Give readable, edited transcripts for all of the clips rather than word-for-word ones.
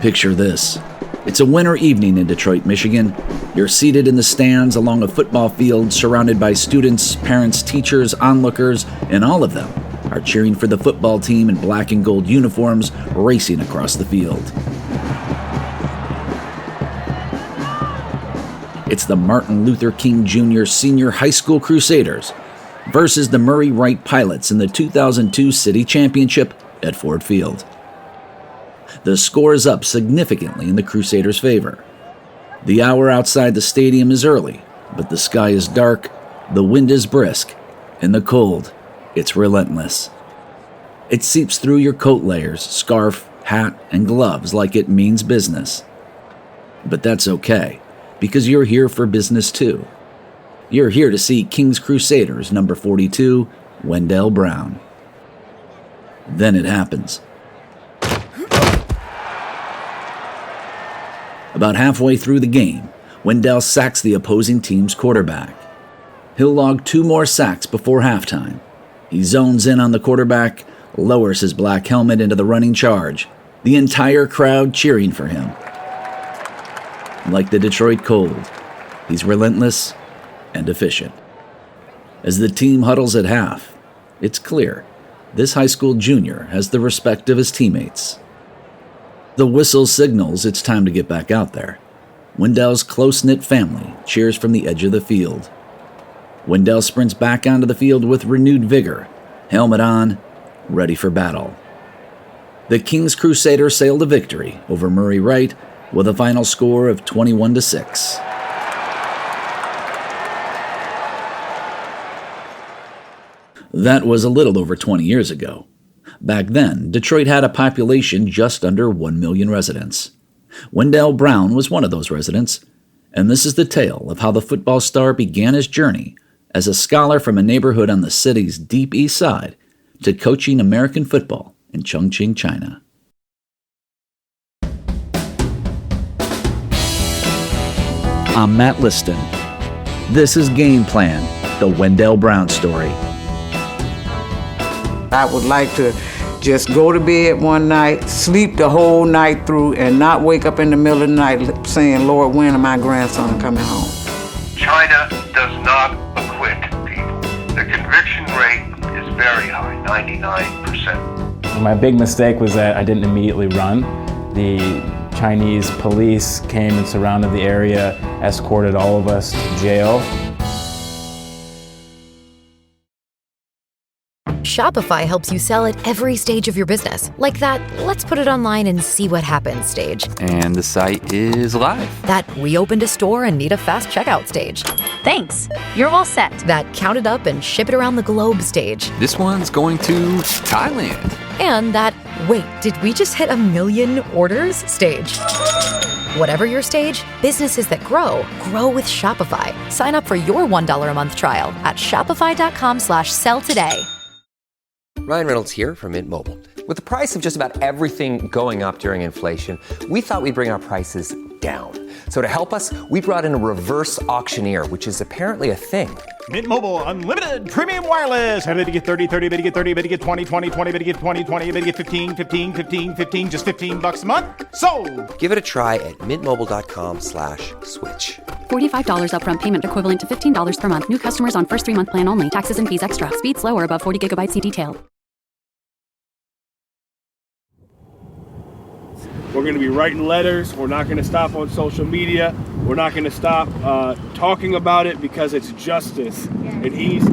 Picture this. It's a winter evening in Detroit, Michigan. You're seated in the stands along a football field surrounded by students, parents, teachers, onlookers, and all of them are cheering for the football team in black and gold uniforms racing across the field. It's the Martin Luther King Jr. Senior High School Crusaders versus the Murray Wright Pilots in the 2002 City Championship at Ford Field. The score is up significantly in the Crusaders' favor. The hour outside the stadium is early, but the sky is dark, the wind is brisk, and the cold, it's relentless. It seeps through your coat layers, scarf, hat, and gloves like it means business. But that's okay, because you're here for business too. You're here to see King's Crusaders number 42, Wendell Brown. Then it happens. About halfway through the game, Wendell sacks the opposing team's quarterback. He'll log 2 more sacks before halftime. He zones in on the quarterback, lowers his black helmet into the running charge, the entire crowd cheering for him. Like the Detroit cold, he's relentless and efficient. As the team huddles at half, it's clear this high school junior has the respect of his teammates. The whistle signals it's time to get back out there. Wendell's close-knit family cheers from the edge of the field. Wendell sprints back onto the field with renewed vigor, helmet on, ready for battle. The King's Crusaders sail to victory over Murray Wright with a final score of 21-6. That was a little over 20 years ago. Back then, Detroit had a population just under 1 million residents. Wendell Brown was one of those residents, and this is the tale of how the football star began his journey as a scholar from a neighborhood on the city's deep east side to coaching American football in Chongqing, China. I'm Matt Liston. This is Game Plan, the Wendell Brown story. I would like to just go to bed one night, sleep the whole night through, and not wake up in the middle of the night saying, Lord, when are my grandson coming home? China does not acquit people. The conviction rate is very high, 99%. My big mistake was that I didn't immediately run. The Chinese police came and surrounded the area, escorted all of us to jail. Shopify helps you sell at every stage of your business. Like that, let's put it online and see what happens stage. And the site is live. That we opened a store and need a fast checkout stage. Thanks, you're all set. That count it up and ship it around the globe stage. This one's going to Thailand. And that, wait, did we just hit 1 million orders stage? Whatever your stage, businesses that grow with Shopify. Sign up for your $1 a month trial at shopify.com/sell today. Ryan Reynolds here from Mint Mobile. With the price of just about everything going up during inflation, we thought we'd bring our prices down. So to help us, we brought in a reverse auctioneer, which is apparently a thing. Mint Mobile Unlimited Premium Wireless. How to get 30, 30, how to get 30, how to get 20, 20, 20, how to get 20, 20, how to get 15, 15, 15, 15, just $15 a month? Sold! Give it a try at mintmobile.com/switch. $45 upfront payment equivalent to $15 per month. New customers on first 3-month plan only. Taxes and fees extra. Speed slower above 40 gigabytes. See detail. We're going to be writing letters. We're not going to stop on social media. We're not going to stop talking about it because it's justice. And he's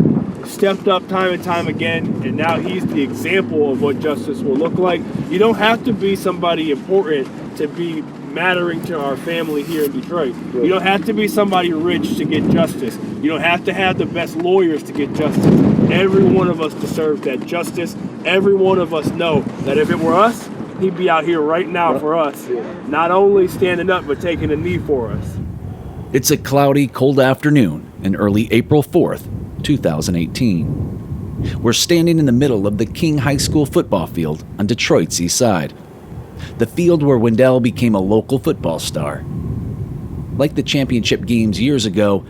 stepped up time and time again, and now he's the example of what justice will look like. You don't have to be somebody important to be mattering to our family here in Detroit. You don't have to be somebody rich to get justice. You don't have to have the best lawyers to get justice. Every one of us deserves that justice. Every one of us know that if it were us, he'd be out here right now for us, not only standing up, but taking a knee for us. It's a cloudy, cold afternoon in early April 4th, 2018. We're standing in the middle of the King High School football field on Detroit's east side, the field where Wendell became a local football star. Like the championship games years ago,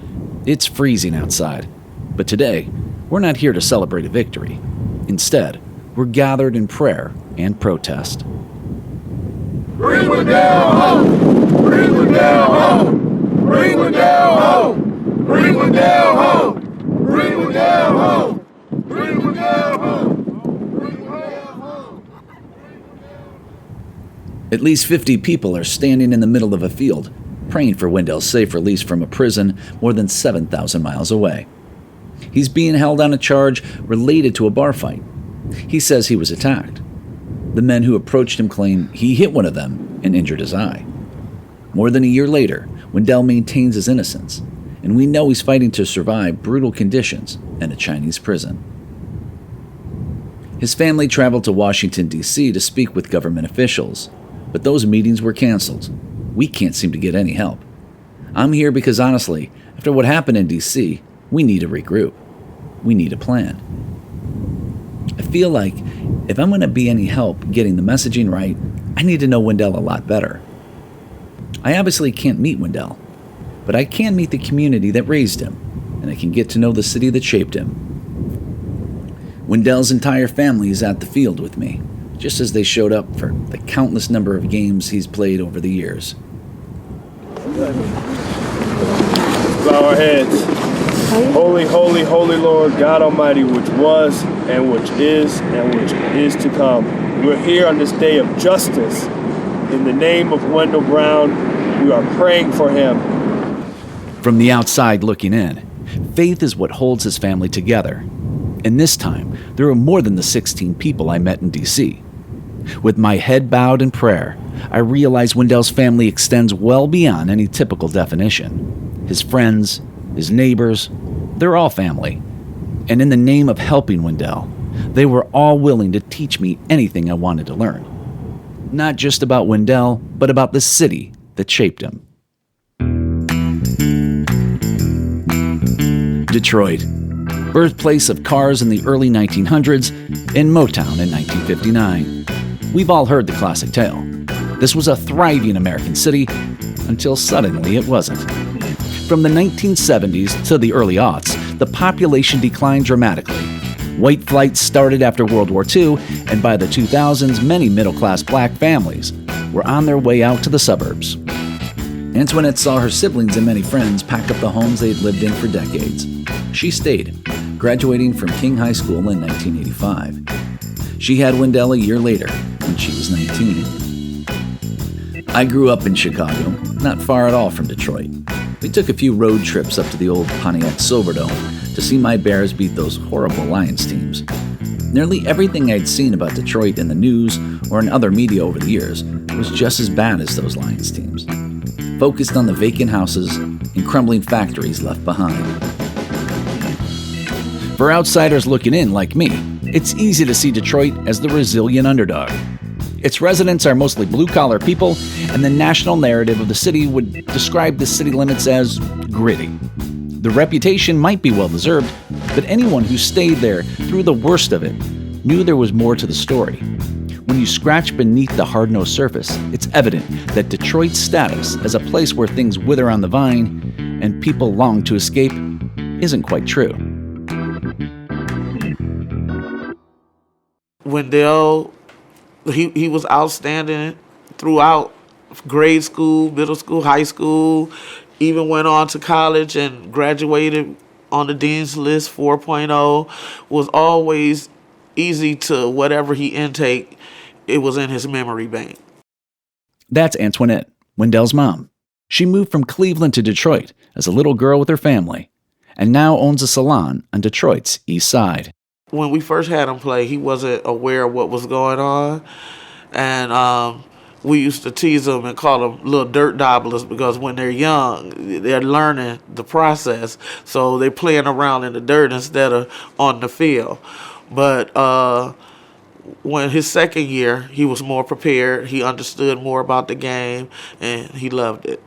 it's freezing outside. But today, we're not here to celebrate a victory. Instead, were gathered in prayer and protest. Bring Wendell home! Bring Wendell home! Bring Wendell home! Bring Wendell home! Bring Wendell home! Bring Wendell home! Bring Wendell home! At least 50 people are standing in the middle of a field, praying for Wendell's safe release from a prison more than 7,000 miles away. He's being held on a charge related to a bar fight. He says he was attacked. The men who approached him claim he hit one of them and injured his eye. More than a year later, Wendell maintains his innocence, and we know he's fighting to survive brutal conditions in a Chinese prison. His family traveled to Washington, D.C. to speak with government officials, but those meetings were canceled. We can't seem to get any help. I'm here because honestly, after what happened in D.C., we need to regroup. We need a plan. I feel like if I'm going to be any help getting the messaging right, I need to know Wendell a lot better. I obviously can't meet Wendell, but I can meet the community that raised him, and I can get to know the city that shaped him. Wendell's entire family is at the field with me, just as they showed up for the countless number of games he's played over the years. Bow our heads. Holy, holy, holy Lord, God Almighty, which was and which is to come. We're here on this day of justice. In the name of Wendell Brown, we are praying for him. From the outside looking in, faith is what holds his family together. And this time, there were more than the 16 people I met in D.C. With my head bowed in prayer, I realize Wendell's family extends well beyond any typical definition. His friends, his neighbors, they're all family. And in the name of helping Wendell, they were all willing to teach me anything I wanted to learn. Not just about Wendell, but about the city that shaped him. Detroit, birthplace of cars in the early 1900s and Motown in 1959. We've all heard the classic tale. This was a thriving American city until suddenly it wasn't. From the 1970s to the early aughts, the population declined dramatically. White flight started after World War II, and by the 2000s, many middle-class black families were on their way out to the suburbs. Antoinette saw her siblings and many friends pack up the homes they'd lived in for decades. She stayed, graduating from King High School in 1985. She had Wendell a year later, when she was 19. I grew up in Chicago, not far at all from Detroit. We took a few road trips up to the old Pontiac Silverdome to see my Bears beat those horrible Lions teams. Nearly everything I'd seen about Detroit in the news or in other media over the years was just as bad as those Lions teams, focused on the vacant houses and crumbling factories left behind. For outsiders looking in like me, it's easy to see Detroit as the resilient underdog. Its residents are mostly blue-collar people, and the national narrative of the city would describe the city limits as gritty. The reputation might be well-deserved, but anyone who stayed there through the worst of it knew there was more to the story. When you scratch beneath the hard-nosed surface, it's evident that Detroit's status as a place where things wither on the vine and people long to escape isn't quite true. Wendell, he was outstanding throughout grade school, middle school, high school, even went on to college and graduated on the Dean's List 4.0, was always easy to whatever he intake, it was in his memory bank. That's Antoinette, Wendell's mom. She moved from Cleveland to Detroit as a little girl with her family, and now owns a salon on Detroit's east side. When we first had him play, he wasn't aware of what was going on, and we used to tease them and call them little dirt dabblers because when they're young, they're learning the process. So they're playing around in the dirt instead of on the field. But when his second year, he was more prepared. He understood more about the game, and he loved it.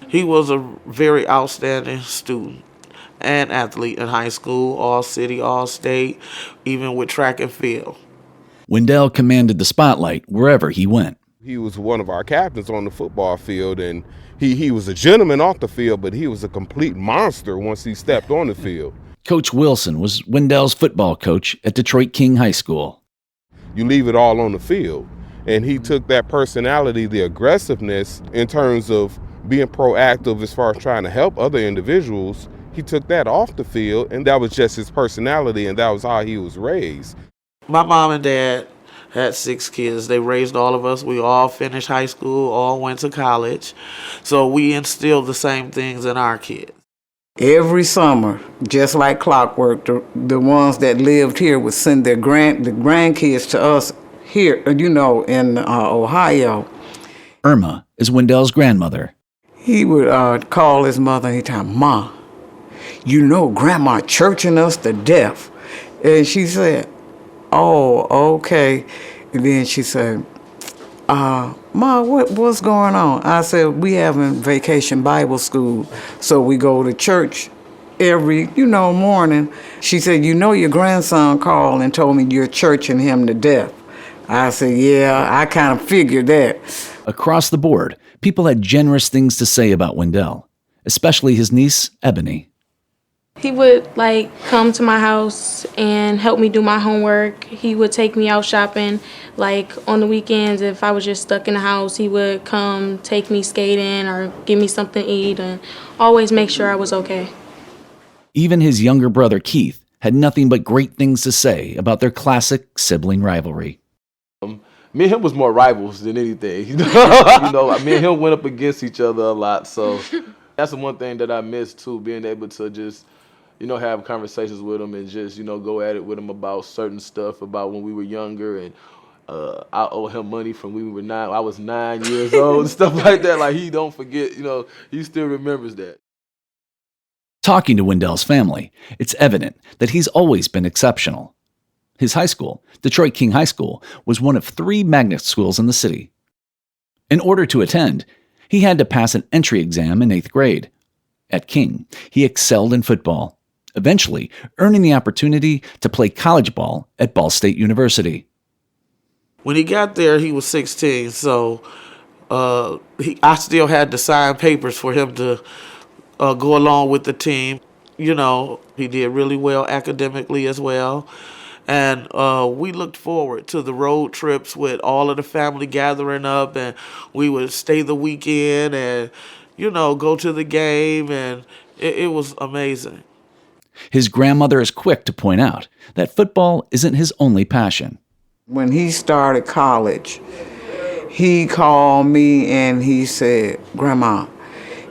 He was a very outstanding student and athlete in high school, all city, all state, even with track and field. Wendell commanded the spotlight wherever he went. He was one of our captains on the football field, and he was a gentleman off the field, but he was a complete monster once he stepped on the field. Coach Wilson was Wendell's football coach at Detroit King High School. you leave it all on the field. And he took that personality, the aggressiveness in terms of being proactive as far as trying to help other individuals. He took that off the field, and that was just his personality, and that was how he was raised. My mom and dad had 6 kids. They raised all of us. We all finished high school, all went to college. So we instilled the same things in our kids. Every summer, just like clockwork, the ones that lived here would send the grandkids to us here, in Ohio. Irma is Wendell's grandmother. He would call his mother anytime, "Ma, Grandma churching us to death." And she said, "Oh, okay." And then she said, "Ma, what's going on?" I said, "We having vacation Bible school, so we go to church every, morning." She said, "Your grandson called and told me you're churching him to death." I said, "Yeah, I kind of figured that." Across the board, people had generous things to say about Wendell, especially his niece, Ebony. He would come to my house and help me do my homework. He would take me out shopping. On the weekends, if I was just stuck in the house, he would come take me skating or give me something to eat and always make sure I was okay. Even his younger brother, Keith, had nothing but great things to say about their classic sibling rivalry. Me and him was more rivals than anything. Me and him went up against each other a lot. So that's the one thing that I miss too, being able to just, have conversations with him and just, go at it with him about certain stuff about when we were younger. And I owe him money from when we were 9. I was 9 years old and stuff like that. He don't forget, he still remembers that. Talking to Wendell's family, it's evident that he's always been exceptional. His high school, Detroit King High School, was one of 3 magnet schools in the city. In order to attend, he had to pass an entry exam in 8th grade. At King, he excelled in football, eventually earning the opportunity to play college ball at Ball State University. When he got there, he was 16, so I still had to sign papers for him to go along with the team. He did really well academically as well. And we looked forward to the road trips with all of the family gathering up, and we would stay the weekend and, go to the game, and it was amazing. His grandmother is quick to point out that football isn't his only passion. When he started college, he called me and he said, "Grandma,"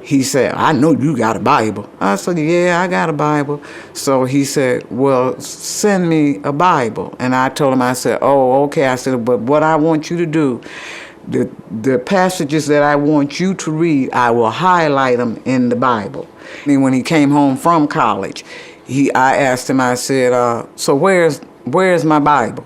he said, "I know you got a Bible." I said, "Yeah, I got a Bible." So he said, "Well, send me a Bible." And I told him, I said, "Oh, okay." I said, "But what I want you to do, the passages that I want you to read, I will highlight them in the Bible." And when he came home from college, I asked him, I said, "So where's my Bible?"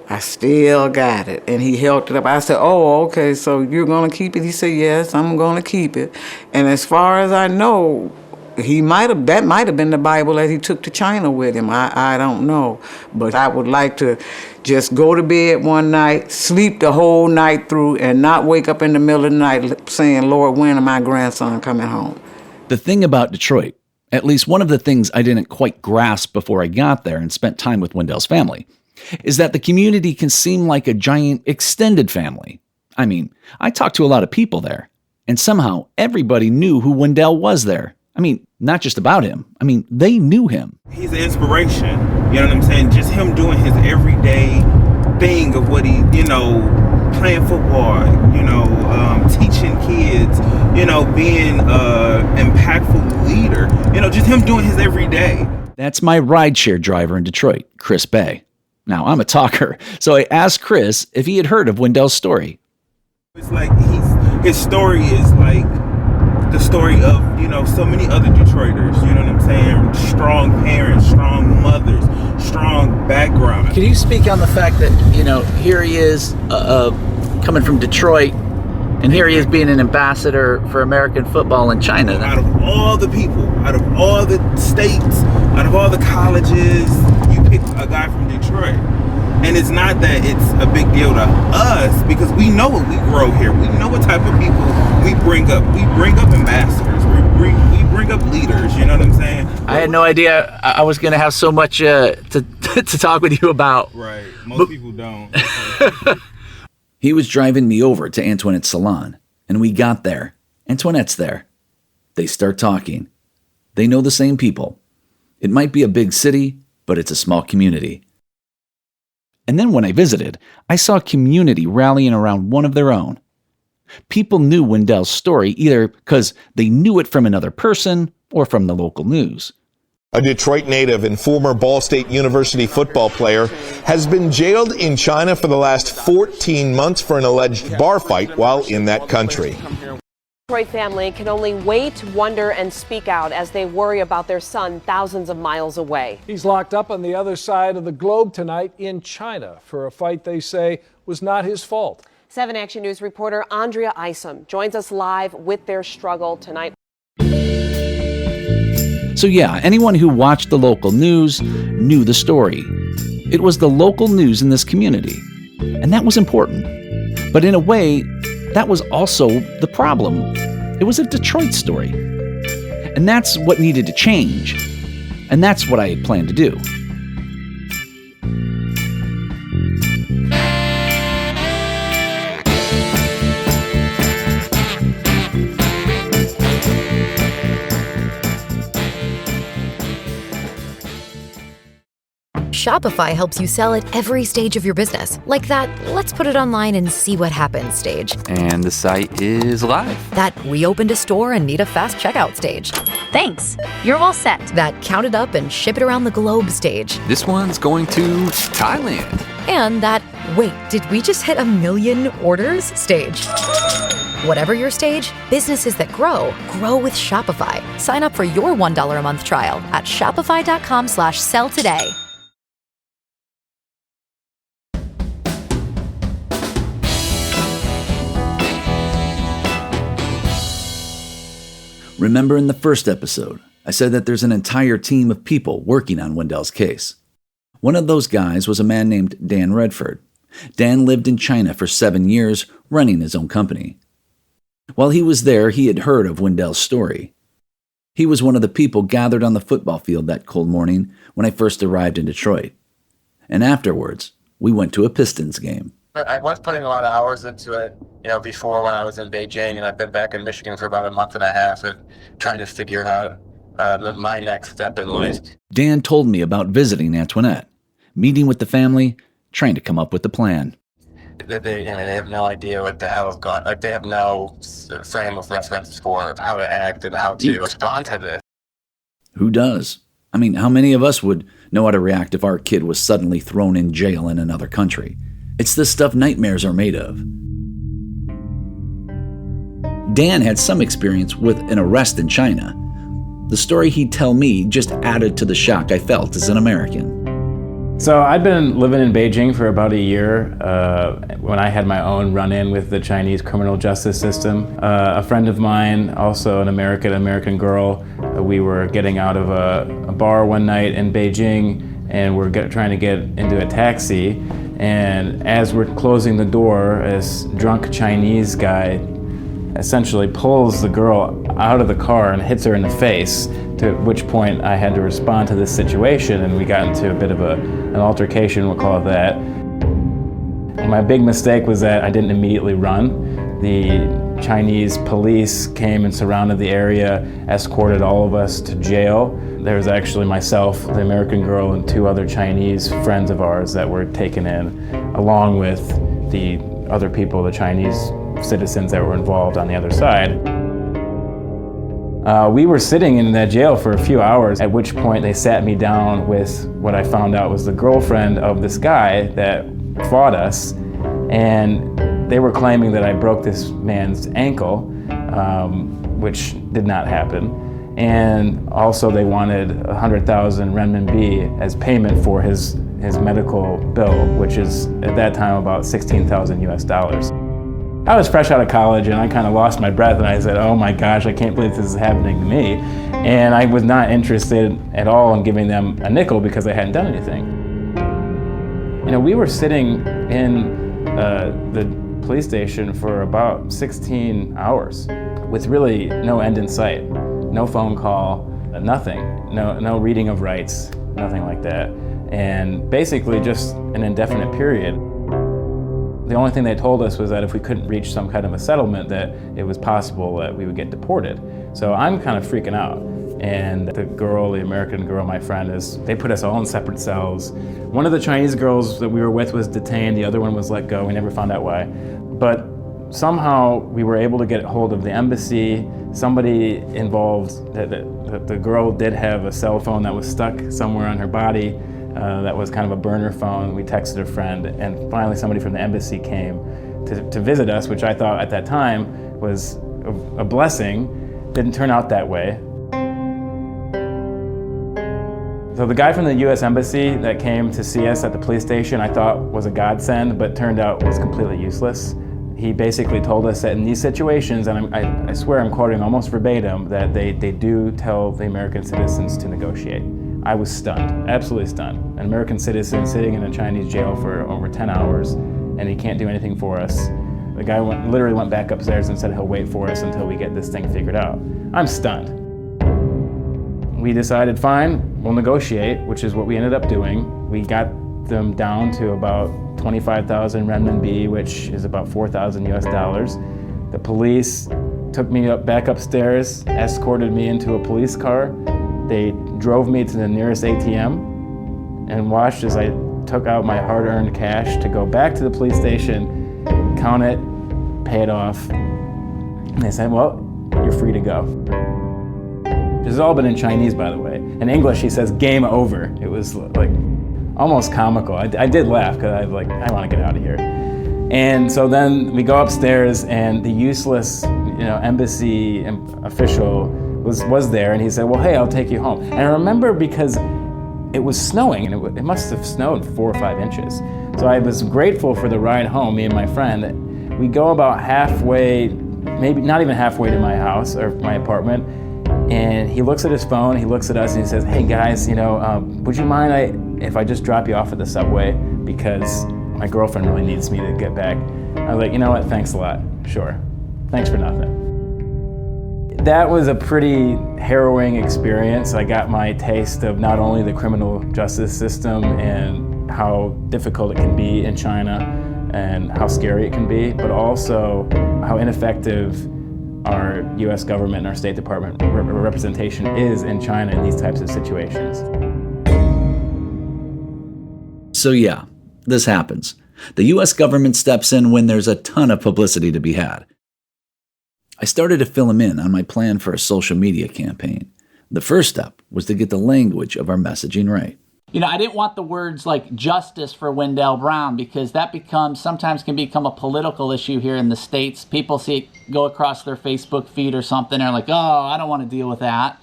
"I still got it." And he held it up. I said, "Oh, okay, so you're going to keep it?" He said, "Yes, I'm going to keep it." And as far as I know, that might have been the Bible that he took to China with him. I don't know. But I would like to just go to bed one night, sleep the whole night through, and not wake up in the middle of the night saying, "Lord, when is my grandson coming home?" The thing about Detroit, at least one of the things I didn't quite grasp before I got there and spent time with Wendell's family, is that the community can seem like a giant extended family. I mean, I talked to a lot of people there, and somehow everybody knew who Wendell was there. I mean, not just about him. I mean, they knew him. He's an inspiration, you know what I'm saying? Just him doing his everyday thing of what he, playing football, teaching kids, being an impactful leader, just him doing his everyday. That's my rideshare driver in Detroit, Chris Bay. Now, I'm a talker, so I asked Chris if he had heard of Wendell's story. It's like his story is like the story of, so many other Detroiters, you know what I'm saying? Strong parents, strong mothers, strong background. Can you speak on the fact that, here he is coming from Detroit, and here he is being an ambassador for American football in China? Out of all the people, out of all the states, out of all the colleges, you pick a guy from Detroit. And it's not that it's a big deal to us, because we know what we grow here. We know what type of people we bring up. We bring up ambassadors. bring up leaders. You know what I'm saying? I had no idea I was going to have so much to talk with you about. Right. Most people don't. He was driving me over to Antoinette's salon, and we got there. Antoinette's there. They start talking. They know the same people. It might be a big city, but it's a small community. And then when I visited, I saw a community rallying around one of their own. People knew Wendell's story either because they knew it from another person or from the local news. A Detroit native and former Ball State University football player has been jailed in China for the last 14 months for an alleged bar fight while in that country. Detroit family can only wait, wonder, and speak out as they worry about their son thousands of miles away. He's locked up on the other side of the globe tonight in China for a fight they say was not his fault. 7 Action News reporter Andrea Isom joins us live with their struggle tonight. So yeah, anyone who watched the local news knew the story. It was the local news in this community, and that was important. But in a way, that was also the problem. It was a Detroit story. And that's what needed to change. And that's what I had planned to do. Shopify helps you sell at every stage of your business. Like that, let's put it online and see what happens stage. And the site is live. That we opened a store and need a fast checkout stage. Thanks. You're all set. That count it up and ship it around the globe stage. This one's going to Thailand. And that, wait, did we just hit 1 million orders stage? Whatever your stage, businesses that grow with Shopify. Sign up for your $1 a month trial at shopify.com/sell today. Remember in the first episode, I said that there's an entire team of people working on Wendell's case. One of those guys was a man named Dan Redford. Dan lived in China for 7 years, running his own company. While he was there, he had heard of Wendell's story. He was one of the people gathered on the football field that cold morning when I first arrived in Detroit. And afterwards, we went to a Pistons game. I was putting a lot of hours into it, before when I was in Beijing, and I've been back in Michigan for about a month and a half and trying to figure out my next step in life. Dan told me about visiting Antoinette, meeting with the family, trying to come up with a plan. They have no idea what the hell is going on. Like, they have no frame of reference for how to act and how to respond to this. Who does? I mean, how many of us would know how to react if our kid was suddenly thrown in jail in another country? It's the stuff nightmares are made of. Dan had some experience with an arrest in China. The story he'd tell me just added to the shock I felt as an American. So I'd been living in Beijing for about a year when I had my own run-in with the Chinese criminal justice system. A friend of mine, also an American girl, we were getting out of a bar one night in Beijing, and we're trying to get into a taxi. And as we're closing the door, this drunk Chinese guy essentially pulls the girl out of the car and hits her in the face, to which point I had to respond to this situation, and we got into a bit of an altercation, we'll call it that. My big mistake was that I didn't immediately run. The Chinese police came and surrounded the area, escorted all of us to jail. There was actually myself, the American girl, and 2 other Chinese friends of ours that were taken in, along with the other people, the Chinese citizens that were involved on the other side. We were sitting in that jail for a few hours, at which point they sat me down with what I found out was the girlfriend of this guy that fought us, and they were claiming that I broke this man's ankle, which did not happen. And also they wanted 100,000 renminbi as payment for his medical bill, which is at that time about 16,000 US dollars. I was fresh out of college and I kind of lost my breath, and I said, oh my gosh, I can't believe this is happening to me. And I was not interested at all in giving them a nickel because I hadn't done anything. We were sitting in the police station for about 16 hours with really no end in sight. no phone call, nothing, no reading of rights, nothing like that. And basically just an indefinite period. The only thing they told us was that if we couldn't reach some kind of a settlement, that it was possible that we would get deported. So I'm kind of freaking out. And the American girl, my friend, they put us all in separate cells. One of the Chinese girls that we were with was detained, the other one was let go. We never found out why. But somehow we were able to get hold of the embassy. Somebody involved, the girl did have a cell phone that was stuck somewhere on her body. That was kind of a burner phone. We texted a friend, and finally somebody from the embassy came to visit us, which I thought at that time was a blessing. Didn't turn out that way. So the guy from the U.S. Embassy that came to see us at the police station, I thought was a godsend, but turned out was completely useless. He basically told us that in these situations, and I swear I'm quoting almost verbatim, that they do tell the American citizens to negotiate. I was stunned, absolutely stunned. An American citizen sitting in a Chinese jail for over 10 hours, and he can't do anything for us. The guy literally went back upstairs and said he'll wait for us until we get this thing figured out. I'm stunned. We decided, fine, we'll negotiate, which is what we ended up doing. We got them down to about 25,000 renminbi, which is about 4,000 US dollars. The police took me back upstairs, escorted me into a police car. They drove me to the nearest ATM and watched as I took out my hard-earned cash to go back to the police station, count it, pay it off. And they said, well, you're free to go. This has all been in Chinese, by the way. In English, he says, game over. It was like almost comical. I did laugh because I want to get out of here. And so then we go upstairs, and the useless, embassy official was there, and he said, well, hey, I'll take you home. And I remember because it was snowing, and it must have snowed 4 or 5 inches. So I was grateful for the ride home, me and my friend. We go about halfway, maybe not even halfway to my house or my apartment, and he looks at his phone, he looks at us, and he says, hey guys, would you mind if I just drop you off at the subway, because my girlfriend really needs me to get back. I was like, you know what, thanks a lot, sure. Thanks for nothing. That was a pretty harrowing experience. I got my taste of not only the criminal justice system and how difficult it can be in China and how scary it can be, but also how ineffective our U.S. government and our State Department representation is in China in these types of situations. So yeah, this happens. The U.S. government steps in when there's a ton of publicity to be had. I started to fill him in on my plan for a social media campaign. The first step was to get the language of our messaging right. I didn't want the words like justice for Wendell Brown, because that sometimes can become a political issue here in the States. People see it go across their Facebook feed or something, and they're like, oh, I don't want to deal with that.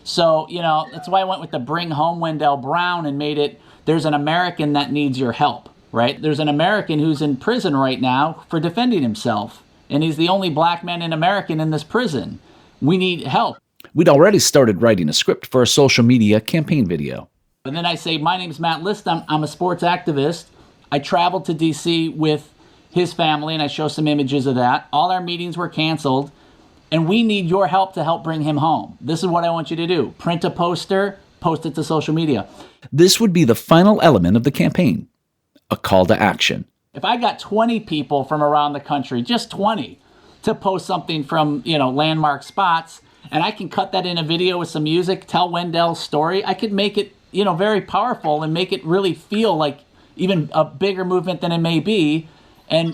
So, that's why I went with the bring home Wendell Brown and made it, there's an American that needs your help, right? There's an American who's in prison right now for defending himself. And he's the only black man in America in this prison. We need help. We'd already started writing a script for a social media campaign video. And then I say, my name's Matt List. I'm a sports activist. I traveled to D.C. with his family, and I show some images of that. All our meetings were canceled, and we need your help to help bring him home. This is what I want you to do. Print a poster, post it to social media. This would be the final element of the campaign, a call to action. If I got 20 people from around the country, just 20, to post something from, landmark spots, and I can cut that in a video with some music, tell Wendell's story, I could make it, very powerful and make it really feel like even a bigger movement than it may be, and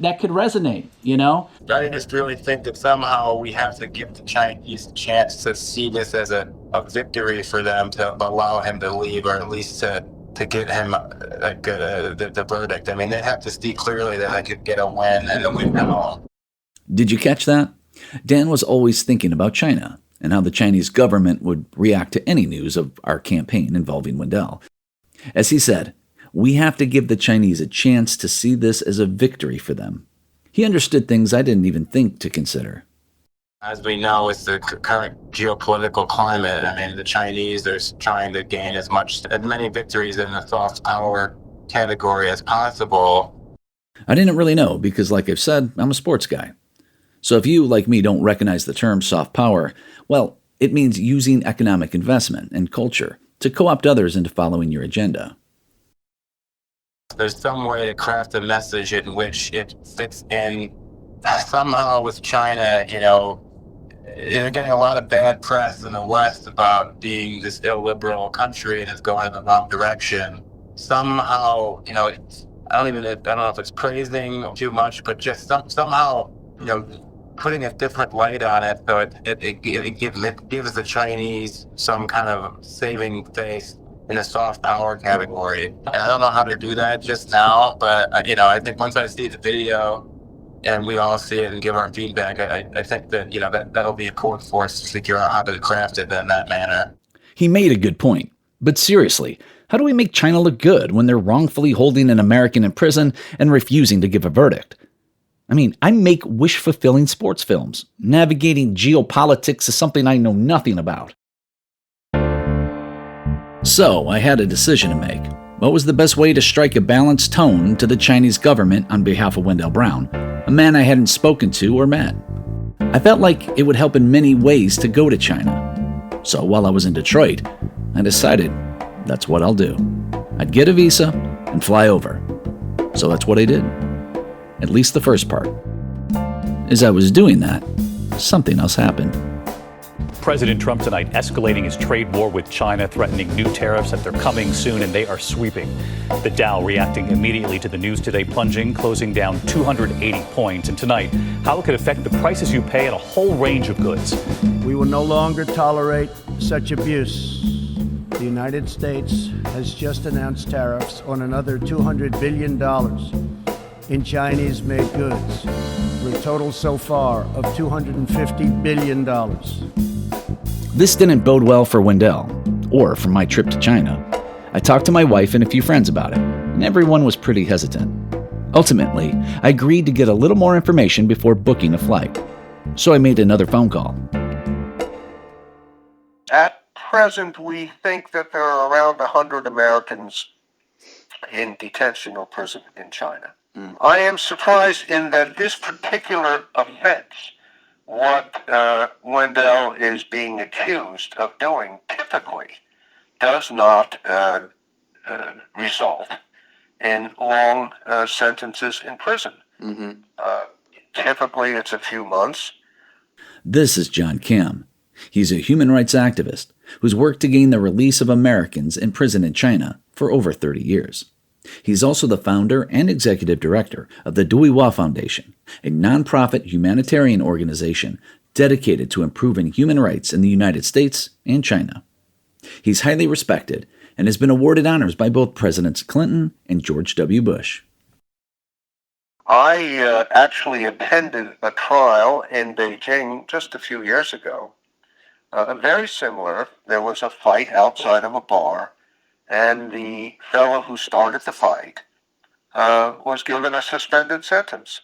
that could resonate, I just really think that somehow we have to give the Chinese a chance to see this as a victory for them, to allow him to leave, or at least to get him the verdict. I mean, they have to see clearly that I could get a win and a win at all. Did you catch that? Dan was always thinking about China and how the Chinese government would react to any news of our campaign involving Wendell. As he said, we have to give the Chinese a chance to see this as a victory for them. He understood things I didn't even think to consider. As we know, with the current geopolitical climate, the Chinese are trying to gain as many victories in the soft power category as possible. I didn't really know because, like I've said, I'm a sports guy. So if you, like me, don't recognize the term soft power, well, It means using economic investment and culture to co-opt others into following your agenda. There's some way to craft a message in which it fits in somehow with China. They're getting a lot of bad press in the West about being this illiberal country and it's going in the wrong direction. Somehow, I don't know if it's praising too much, but just somehow, putting a different light on it, so it gives the Chinese some kind of saving face in a soft power category. And I don't know how to do that just now, but I think once I see the video and we all see it and give our feedback, I think that that'll be a court force to figure out how to craft it in that manner. He made a good point. But seriously, how do we make China look good when they're wrongfully holding an American in prison and refusing to give a verdict? I mean, I make wish-fulfilling sports films. Navigating geopolitics is something I know nothing about. So, I had a decision to make. What was the best way to strike a balanced tone to the Chinese government on behalf of Wendell Brown, a man I hadn't spoken to or met? I felt like it would help in many ways to go to China. So while I was in Detroit, I decided that's what I'll do. I'd get a visa and fly over. So that's what I did. At least the first part. As I was doing that, something else happened. President Trump tonight escalating his trade war with China, threatening new tariffs that they're coming soon, and they are sweeping. The Dow reacting immediately to the news today, plunging, closing down 280 points. And tonight, how it could affect the prices you pay on a whole range of goods. We will no longer tolerate such abuse. The United States has just announced tariffs on another $200 billion in Chinese-made goods, for a total so far of $250 billion. This didn't bode well for Wendell, or for my trip to China. I talked to my wife and a few friends about it, and everyone was pretty hesitant. Ultimately, I agreed to get a little more information before booking a flight. So I made another phone call. At present, we think that there are around 100 Americans in detention or prison in China. I am surprised in that this particular offense, what Wendell is being accused of doing, typically does not result in long sentences in prison. Typically, it's a few months. This is John Kim. He's a human rights activist who's worked to gain the release of Americans in prison in China for over 30 years. He's also the founder and executive director of the Duihua Foundation, a nonprofit humanitarian organization dedicated to improving human rights in the United States and China. He's highly respected and has been awarded honors by both Presidents Clinton and George W. Bush. I actually attended a trial in Beijing just a few years ago. Very similar. There was a fight outside of a bar, and the fellow who started the fight was given a suspended sentence.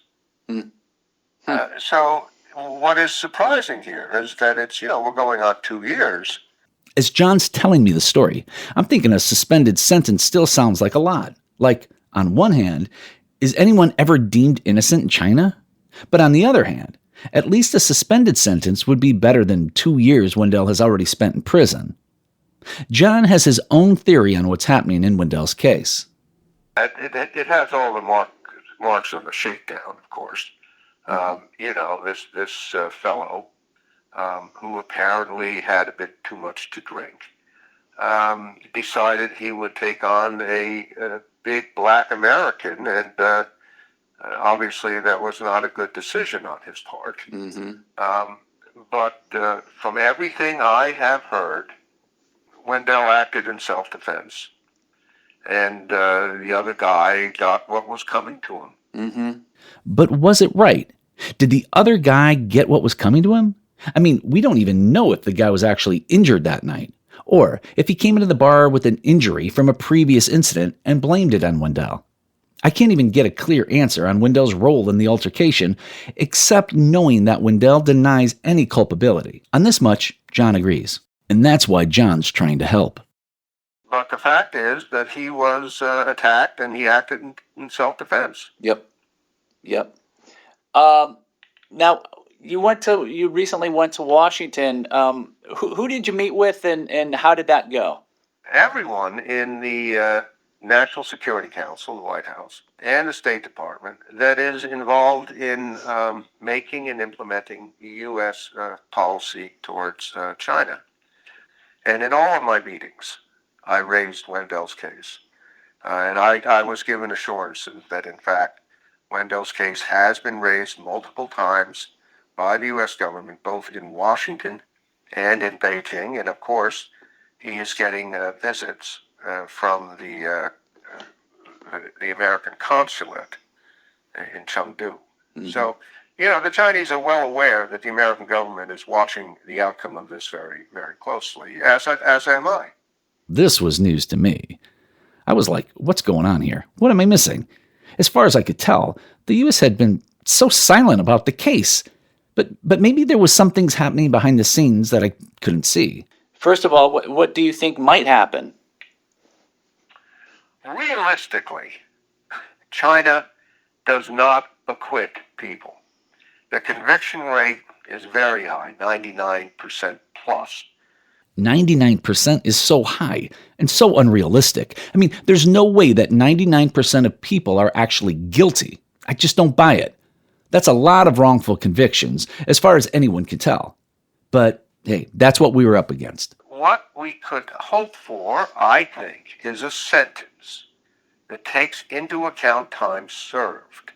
So what is surprising here is that it's, we're going on 2 years. As John's telling me the story, I'm thinking a suspended sentence still sounds like a lot. Like, on one hand, is anyone ever deemed innocent in China? But on the other hand, at least a suspended sentence would be better than 2 years Wendell has already spent in prison. John has his own theory on what's happening in Wendell's case. It has all the marks of a shakedown, of course. This fellow who apparently had a bit too much to drink decided he would take on a big black American, and obviously that was not a good decision on his part. But from everything I have heard, Wendell acted in self-defense, and the other guy got what was coming to him. But was it right? Did the other guy get what was coming to him? I mean, we don't even know if the guy was actually injured that night, or if he came into the bar with an injury from a previous incident and blamed it on Wendell. I can't even get a clear answer on Wendell's role in the altercation, except knowing that Wendell denies any culpability. On this much, John agrees. And that's why John's trying to help. But the fact is that he was attacked and he acted in self-defense. Yep. Now, You recently went to Washington. Who did you meet with, and how did that go? Everyone in the National Security Council, the White House, and the State Department that is involved in making and implementing U.S. Policy towards China. And in all of my meetings, I raised Wendell's case. And I was given assurances that, in fact, Wendell's case has been raised multiple times by the U.S. government, both in Washington and in Beijing. And of course, he is getting visits from the American consulate in Chengdu. Mm-hmm. So, the Chinese are well aware that the American government is watching the outcome of this very, very closely, as am I. This was news to me. I was like, what's going on here? What am I missing? As far as I could tell, the U.S. had been so silent about the case. But maybe there was some things happening behind the scenes that I couldn't see. First of all, what do you think might happen? Realistically, China does not acquit people. The conviction rate is very high, 99% plus. 99% is so high and so unrealistic. I mean, there's no way that 99% of people are actually guilty. I just don't buy it. That's a lot of wrongful convictions, as far as anyone can tell. But hey, that's what we were up against. What we could hope for, I think, is a sentence that takes into account time served.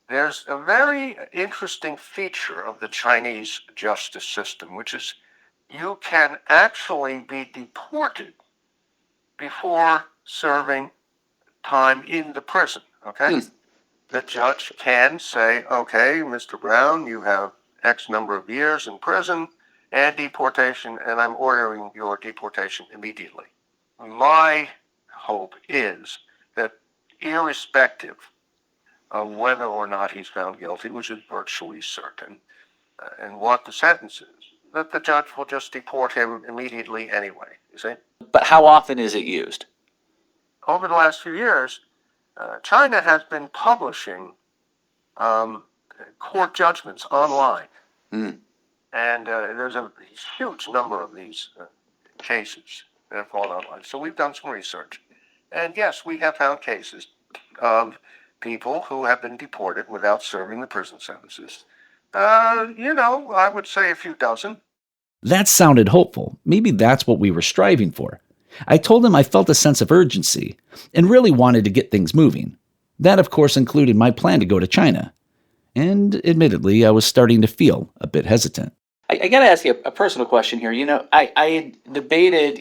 There's a very interesting feature of the Chinese justice system, which is you can actually be deported before serving time in the prison, okay? The judge can say, okay, Mr. Brown, you have X number of years in prison and deportation, and I'm ordering your deportation immediately. My hope is that irrespective of whether or not he's found guilty, which is virtually certain, and what the sentence is, that the judge will just deport him immediately anyway, you see? But how often is it used? Over the last few years, China has been publishing court judgments online. And there's a huge number of these cases that have gone online. So we've done some research. And yes, we have found cases of people who have been deported without serving the prison sentences. I would say a few dozen. That sounded hopeful. Maybe that's what we were striving for. I told him I felt a sense of urgency and really wanted to get things moving. That, of course, included my plan to go to China. And admittedly, I was starting to feel a bit hesitant. I got to ask you a personal question here. I debated,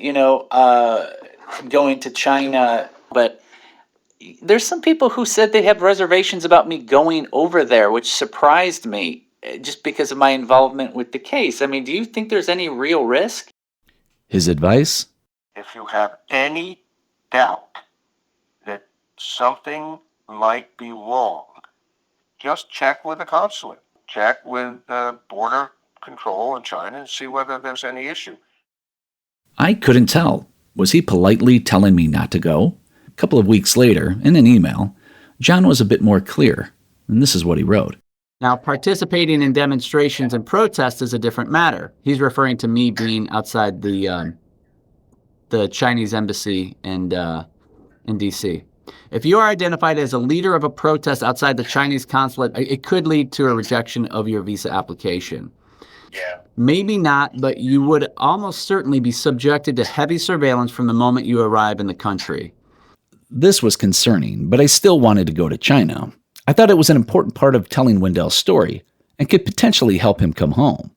going to China, but there's some people who said they have reservations about me going over there, which surprised me just because of my involvement with the case. I mean, do you think there's any real risk? His advice? If you have any doubt that something might be wrong, just check with the consulate. Check with border control in China and see whether there's any issue. I couldn't tell. Was he politely telling me not to go? A couple of weeks later, in an email, John was a bit more clear, and this is what he wrote. Now, participating in demonstrations and protests is a different matter. He's referring to me being outside the Chinese embassy in D.C. If you are identified as a leader of a protest outside the Chinese consulate, it could lead to a rejection of your visa application. Yeah. Maybe not, but you would almost certainly be subjected to heavy surveillance from the moment you arrive in the country. This was concerning, but I still wanted to go to China. I thought it was an important part of telling Wendell's story and could potentially help him come home.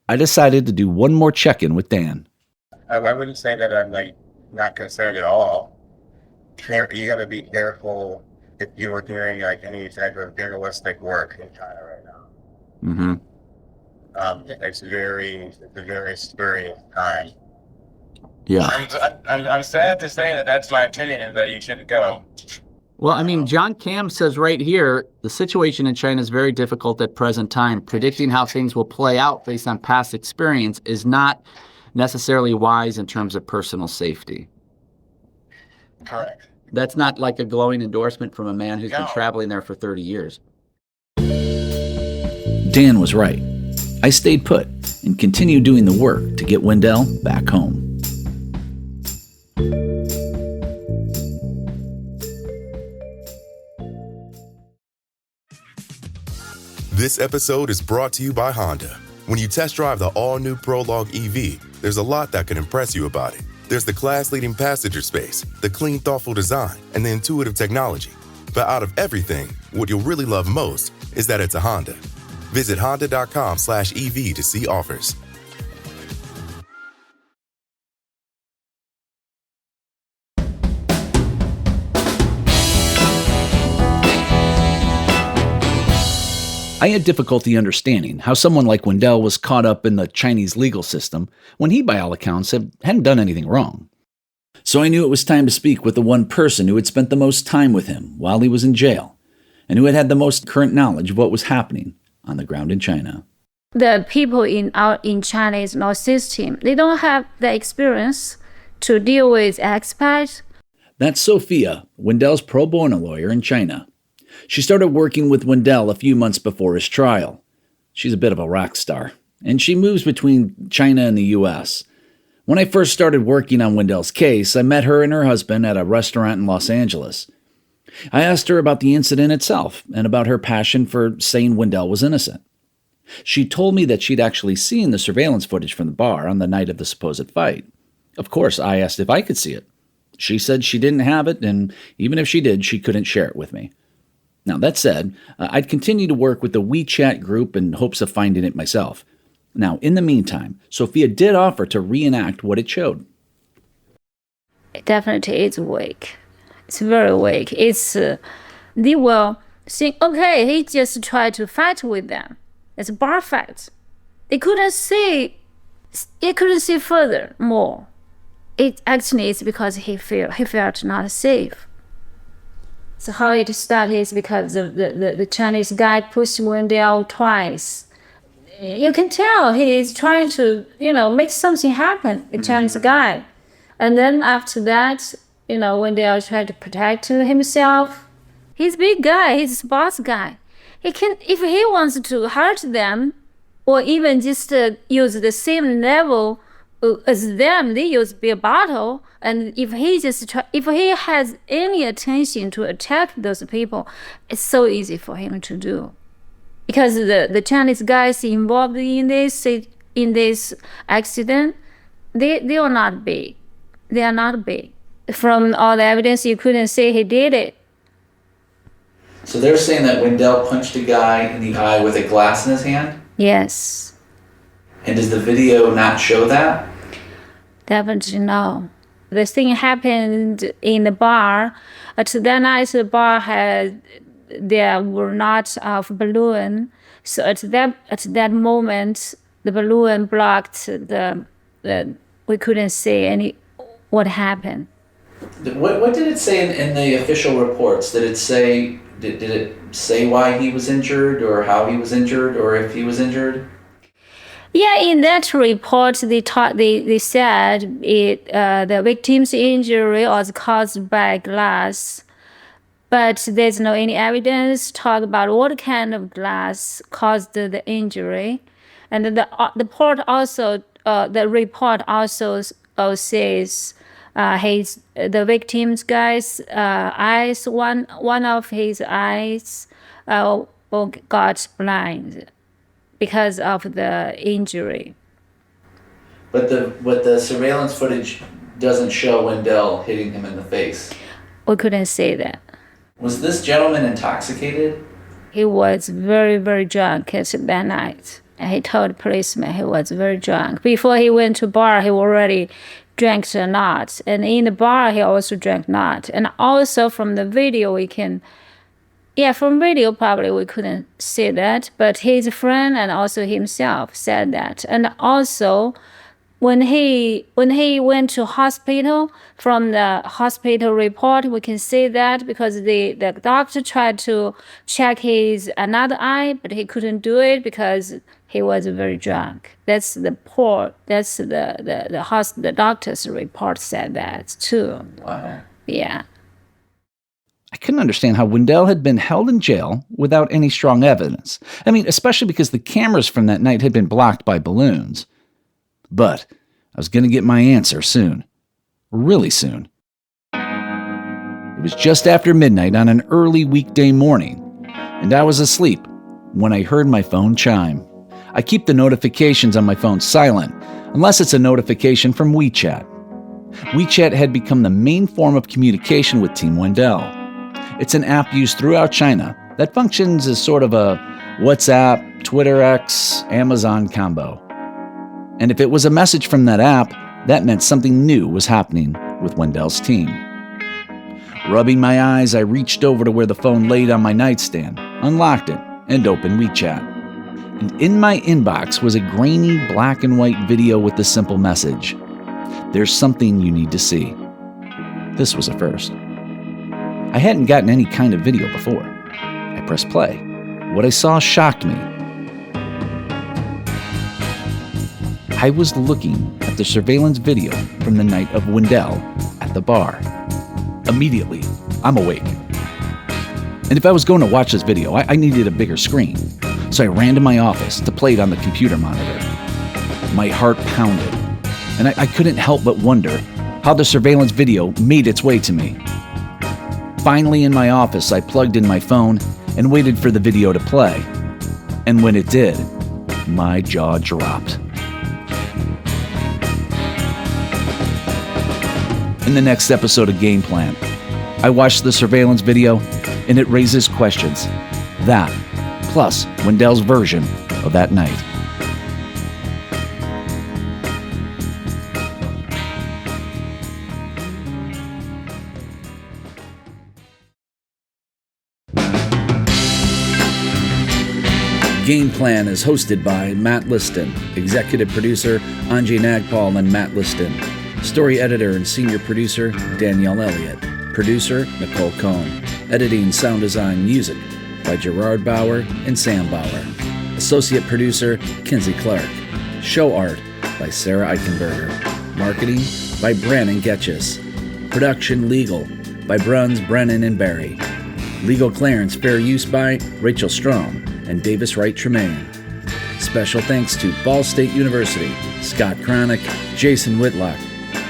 I decided to do one more check-in with Dan. I wouldn't say that I'm not concerned at all. You got to be careful if you were doing any type of journalistic work in China right now. Mm-hmm. It's a very scary time. Yeah. I'm sad to say that that's my opinion and that you shouldn't go. Well, I mean, John Cam says right here, the situation in China is very difficult at present time. Predicting how things will play out based on past experience is not necessarily wise in terms of personal safety. Correct. That's not like a glowing endorsement from a man who's been traveling there for 30 years. Dan was right. I stayed put and continued doing the work to get Wendell back home. This episode is brought to you by Honda. When you test drive the all-new Prologue EV, there's a lot that can impress you about it. There's the class-leading passenger space, the clean, thoughtful design, and the intuitive technology. But out of everything, what you'll really love most is that it's a Honda. Visit honda.com/EV to see offers. I had difficulty understanding how someone like Wendell was caught up in the Chinese legal system when he, by all accounts, hadn't done anything wrong. So I knew it was time to speak with the one person who had spent the most time with him while he was in jail, and who had had the most current knowledge of what was happening on the ground in China. The people in Chinese law system, they don't have the experience to deal with expats. That's Sophia, Wendell's pro bono lawyer in China. She started working with Wendell a few months before his trial. She's a bit of a rock star, and she moves between China and the U.S. When I first started working on Wendell's case, I met her and her husband at a restaurant in Los Angeles. I asked her about the incident itself and about her passion for saying Wendell was innocent. She told me that she'd actually seen the surveillance footage from the bar on the night of the supposed fight. Of course, I asked if I could see it. She said she didn't have it, and even if she did, she couldn't share it with me. Now, that said, I'd continue to work with the WeChat group in hopes of finding it myself. Now, in the meantime, Sophia did offer to reenact what it showed. It definitely is weak. It's very weak. They will think, okay, he just tried to fight with them. It's a bar fight. They couldn't see further more. It actually is because he felt not safe. So how it started is because the Chinese guy pushed Wendell twice. You can tell he is trying to, make something happen, the Chinese guy. And then after that, Wendell tried to protect himself. He's a big guy, he's a boss guy. He can, if he wants to hurt them, or even just use the same level as them, they use beer bottle. And if he has any intention to attack those people, it's so easy for him to do, because the Chinese guys involved in this accident, they are not big. They are not big. From all the evidence, you couldn't say he did it. So they're saying that Wendell punched a guy in the eye with a glass in his hand? Yes. And does the video not show that? Definitely no. The thing happened in the bar. To that night, the bar there were not of balloon. So at that moment, the balloon blocked we couldn't see what happened. What did it say in the official reports? Did it say why he was injured, or how he was injured, or if he was injured? Yeah, in that report, they said the victim's injury was caused by glass, but there's no any evidence talk about what kind of glass caused the injury, and the report also says the victim's guy's eyes, one of his eyes got blind because of the injury. But the surveillance footage doesn't show Wendell hitting him in the face. We couldn't say that. Was this gentleman intoxicated? He was very, very drunk that night. And he told the policeman he was very drunk. Before he went to bar, he already drank a lot. And in the bar, he also drank not. And also from the video, from video probably we couldn't see that, but his friend and also himself said that. And also, when he went to hospital, from the hospital report, we can see that because the doctor tried to check his another eye, but he couldn't do it because he was very drunk. That's the doctor's report said that too. Wow. Yeah. I couldn't understand how Wendell had been held in jail without any strong evidence. I mean, especially because the cameras from that night had been blocked by balloons. But I was going to get my answer soon. Really soon. It was just after midnight on an early weekday morning, and I was asleep when I heard my phone chime. I keep the notifications on my phone silent, unless it's a notification from WeChat. WeChat had become the main form of communication with Team Wendell. It's an app used throughout China that functions as sort of a WhatsApp, Twitter X, Amazon combo. And if it was a message from that app, that meant something new was happening with Wendell's team. Rubbing my eyes, I reached over to where the phone laid on my nightstand, unlocked it, and opened WeChat. And in my inbox was a grainy black and white video with the simple message: "There's something you need to see." This was a first. I hadn't gotten any kind of video before. I pressed play. What I saw shocked me. I was looking at the surveillance video from the night of Wendell at the bar. Immediately, I'm awake. And if I was going to watch this video, I needed a bigger screen. So I ran to my office to play it on the computer monitor. My heart pounded, and I couldn't help but wonder how the surveillance video made its way to me. Finally, in my office, I plugged in my phone and waited for the video to play. And when it did, my jaw dropped. In the next episode of Game Plan, I watched the surveillance video, and it raises questions. That, plus Wendell's version of that night. Game Plan is hosted by Matt Liston, executive producer Anjay Nagpal and Matt Liston, story editor and senior producer Danielle Elliott, producer Nicole Cohn, editing, sound design, music by Gerard Bauer and Sam Bauer, associate producer Kinsey Clark, show art by Sarah Eichenberger, marketing by Brandon Getchis, production legal by Bruns, Brennan, and Barry, legal clearance fair use by Rachel Strom and Davis Wright Tremaine. Special thanks to Ball State University, Scott Cronick, Jason Whitlock,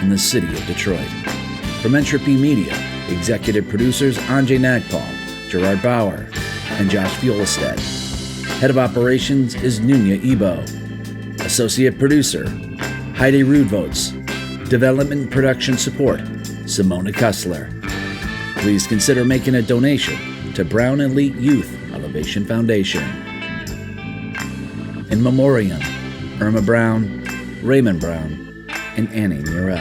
and the city of Detroit. From Entropy Media, executive producers Anjay Nagpal, Gerard Bauer, and Josh Fuelestead. Head of operations is Nunya Ebo. Associate producer, Heidi Rudvoets. Development and production support, Simona Kussler. Please consider making a donation to Brown Elite Youth Elevation Foundation. In memoriam, Irma Brown, Raymond Brown, and Annie Murrell.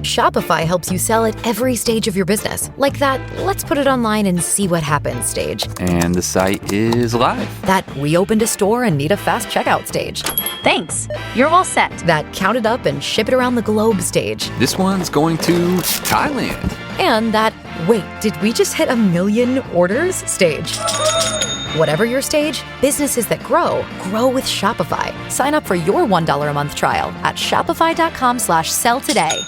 Shopify helps you sell at every stage of your business. Like that, let's put it online and see what happens stage. And the site is live. That we opened a store and need a fast checkout stage. Thanks. You're all set. That count it up and ship it around the globe stage. This one's going to Thailand. And that, wait, did we just hit 1 million orders stage? Whatever your stage, businesses that grow with Shopify. Sign up for your $1 a month trial at shopify.com/sell today.